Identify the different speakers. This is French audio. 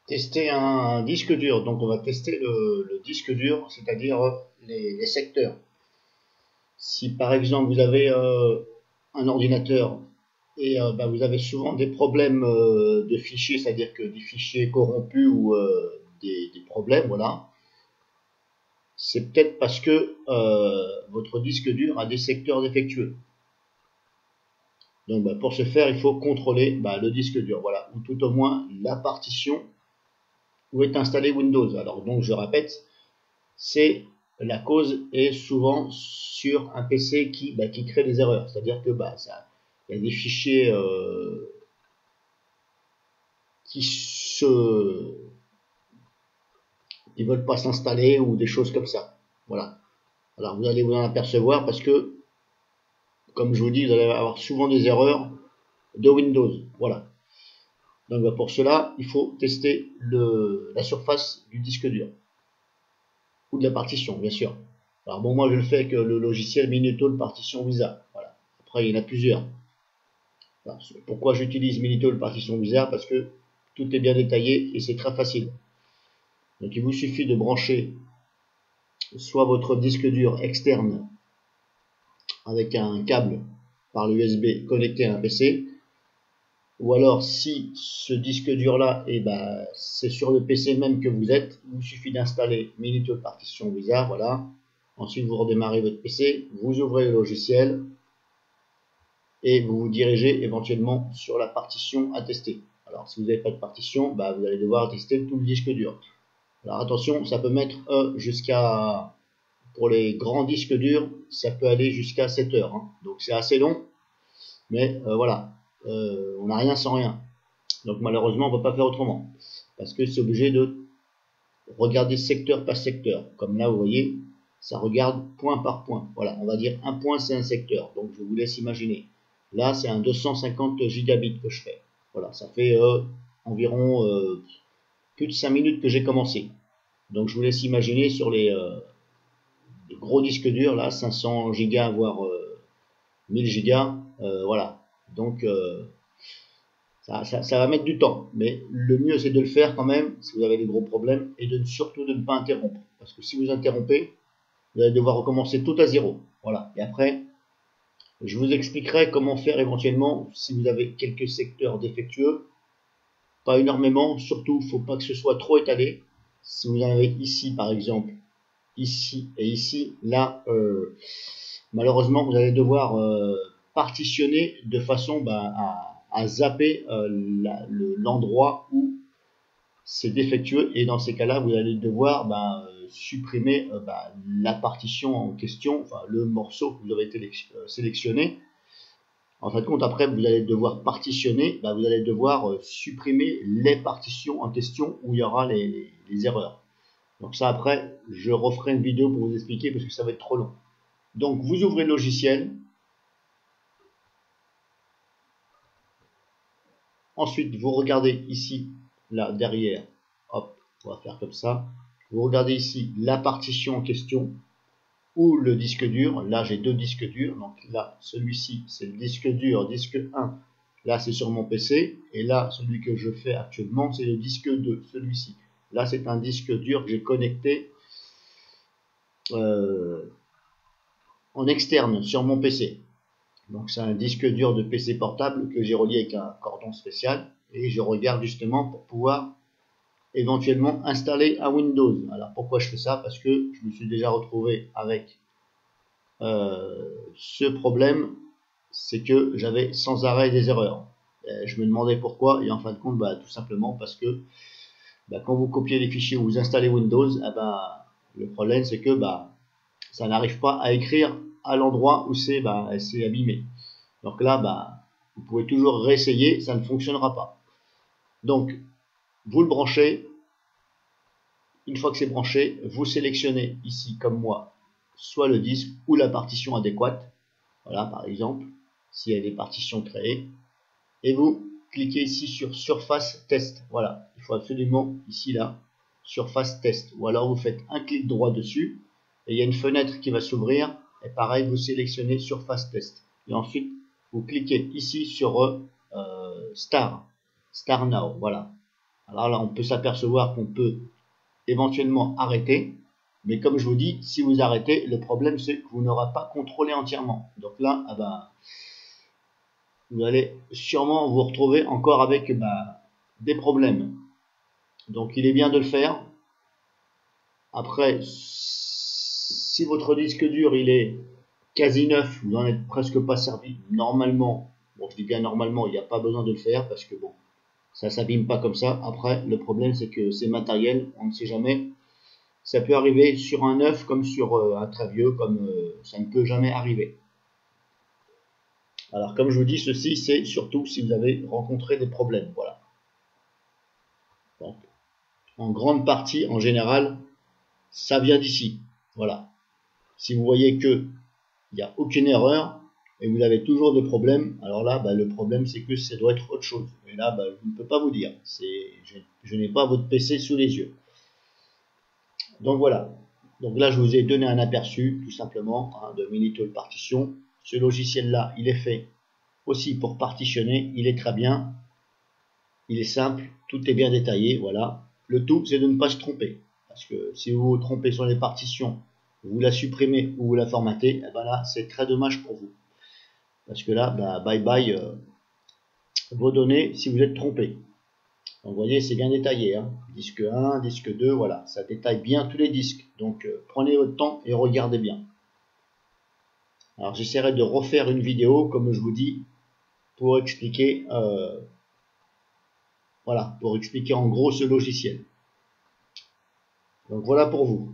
Speaker 1: Tester un disque dur. Donc on va tester le disque dur, c'est-à-dire les secteurs. Si par exemple vous avez un ordinateur et vous avez souvent des problèmes de fichiers, c'est-à-dire que des fichiers corrompus ou des problèmes, voilà, c'est peut-être parce que votre disque dur a des secteurs défectueux. Donc pour ce faire, il faut contrôler le disque dur, voilà, ou tout au moins la partition où est installé Windows. Alors donc je répète, c'est la cause est souvent sur un PC qui crée des erreurs. C'est-à-dire que il y a des fichiers qui veulent pas s'installer ou des choses comme ça. Voilà. Alors vous allez vous en apercevoir parce que, comme je vous dis, vous allez avoir souvent des erreurs de Windows. Voilà. Donc pour cela, il faut tester la surface du disque dur ou de la partition, bien sûr. Alors bon, moi je le fais avec le logiciel Minitol Partition Visa. Voilà. Après, il y en a plusieurs. Alors, pourquoi j'utilise Minitol Partition Visa? Parce que tout est bien détaillé et c'est très facile. Donc il vous suffit de brancher soit votre disque dur externe avec un câble par l'USB connecté à un PC, ou alors si ce disque dur là c'est sur le PC même que vous êtes, il vous suffit d'installer Minitol Partition Visa, voilà. Ensuite vous redémarrez votre PC, vous ouvrez le logiciel et vous vous dirigez éventuellement sur la partition à tester. Alors si vous n'avez pas de partition, vous allez devoir tester tout le disque dur. Alors attention, ça peut mettre jusqu'à, pour les grands disques durs, ça peut aller jusqu'à 7 heures. Hein. Donc c'est assez long, mais voilà, on n'a rien sans rien. Donc malheureusement, on ne peut pas faire autrement. Parce que c'est obligé de regarder secteur par secteur. Comme là, vous voyez, ça regarde point par point. Voilà, on va dire un point, c'est un secteur. Donc je vous laisse imaginer. Là, c'est un 250 gigabits que je fais. Voilà, ça fait environ plus de 5 minutes que j'ai commencé. Donc je vous laisse imaginer sur les gros disques durs, là, 500 gigas, voire 1000 gigas. Voilà. Donc ça va mettre du temps. Mais le mieux, c'est de le faire quand même, si vous avez des gros problèmes, et surtout de ne pas interrompre. Parce que si vous interrompez, vous allez devoir recommencer tout à zéro. Voilà. Et après, je vous expliquerai comment faire éventuellement si vous avez quelques secteurs défectueux. Pas énormément, surtout, il ne faut pas que ce soit trop étalé. Si vous en avez ici, par exemple, ici et ici, là, malheureusement, vous allez devoir partitionner de façon à zapper l'endroit où c'est défectueux. Et dans ces cas-là, vous allez devoir supprimer la partition en question, enfin le morceau que vous avez sélectionné. En fin de compte, après, vous allez devoir partitionner, vous allez devoir supprimer les partitions en question où il y aura les erreurs. Donc ça, après, je referai une vidéo pour vous expliquer parce que ça va être trop long. Donc, vous ouvrez le logiciel. Ensuite, vous regardez ici, là, derrière. Hop, on va faire comme ça. Vous regardez ici la partition en question ou le disque dur. Là, j'ai deux disques durs. Donc là, celui-ci, c'est le disque dur, disque 1. Là, c'est sur mon PC. Et là, celui que je fais actuellement, c'est le disque 2, celui-ci. Là, c'est un disque dur que j'ai connecté en externe sur mon PC. Donc c'est un disque dur de PC portable que j'ai relié avec un cordon spécial et je regarde justement pour pouvoir éventuellement installer un Windows. Alors pourquoi je fais ça? Parce que je me suis déjà retrouvé avec ce problème, c'est que j'avais sans arrêt des erreurs. Je me demandais pourquoi et en fin de compte, tout simplement parce que quand vous copiez les fichiers ou vous installez Windows, le problème c'est que ça n'arrive pas à écrire à l'endroit où c'est abîmé. Donc là, vous pouvez toujours réessayer, ça ne fonctionnera pas. Donc, vous le branchez. Une fois que c'est branché, vous sélectionnez ici, comme moi, soit le disque ou la partition adéquate. Voilà, par exemple, s'il y a des partitions créées. Et vous cliquez ici sur Surface Test. Voilà, il faut absolument, ici, là, Surface Test. Ou alors vous faites un clic droit dessus, et il y a une fenêtre qui va s'ouvrir. Et pareil, vous sélectionnez Surface Test. Et ensuite, vous cliquez ici sur Star Now, voilà. Alors là, on peut s'apercevoir qu'on peut éventuellement arrêter. Mais comme je vous dis, si vous arrêtez, le problème c'est que vous n'aurez pas contrôlé entièrement. Donc là, ah ben, vous allez sûrement vous retrouver encore avec des problèmes. Donc il est bien de le faire. Après, si votre disque dur il est quasi neuf, vous n'en êtes presque pas servi, normalement, bon je dis bien normalement, il n'y a pas besoin de le faire parce que bon, ça s'abîme pas comme ça. Après, le problème c'est que c'est matériel, on ne sait jamais. Ça peut arriver sur un neuf comme sur un très vieux, comme ça ne peut jamais arriver. Alors comme je vous dis, ceci c'est surtout si vous avez rencontré des problèmes. Voilà. Donc, en grande partie, en général, ça vient d'ici. Voilà. Si vous voyez que il n'y a aucune erreur et vous avez toujours des problèmes, alors là, le problème c'est que ça doit être autre chose. Et là, je ne peux pas vous dire. Je n'ai pas votre PC sous les yeux. Donc voilà. Donc là, je vous ai donné un aperçu, tout simplement, de Minitool Partition. Ce logiciel-là, il est fait aussi pour partitionner. Il est très bien. Il est simple. Tout est bien détaillé. Voilà. Le tout, c'est de ne pas se tromper. Parce que si vous vous trompez sur les partitions, vous la supprimez ou vous la formatez, et là, c'est très dommage pour vous. Parce que là, bye bye vos données si vous êtes trompé. Donc vous voyez, c'est bien détaillé. Disque 1, disque 2, voilà. Ça détaille bien tous les disques. Donc prenez votre temps et regardez bien. Alors j'essaierai de refaire une vidéo, comme je vous dis, pour expliquer, voilà, pour expliquer en gros ce logiciel. Donc voilà pour vous.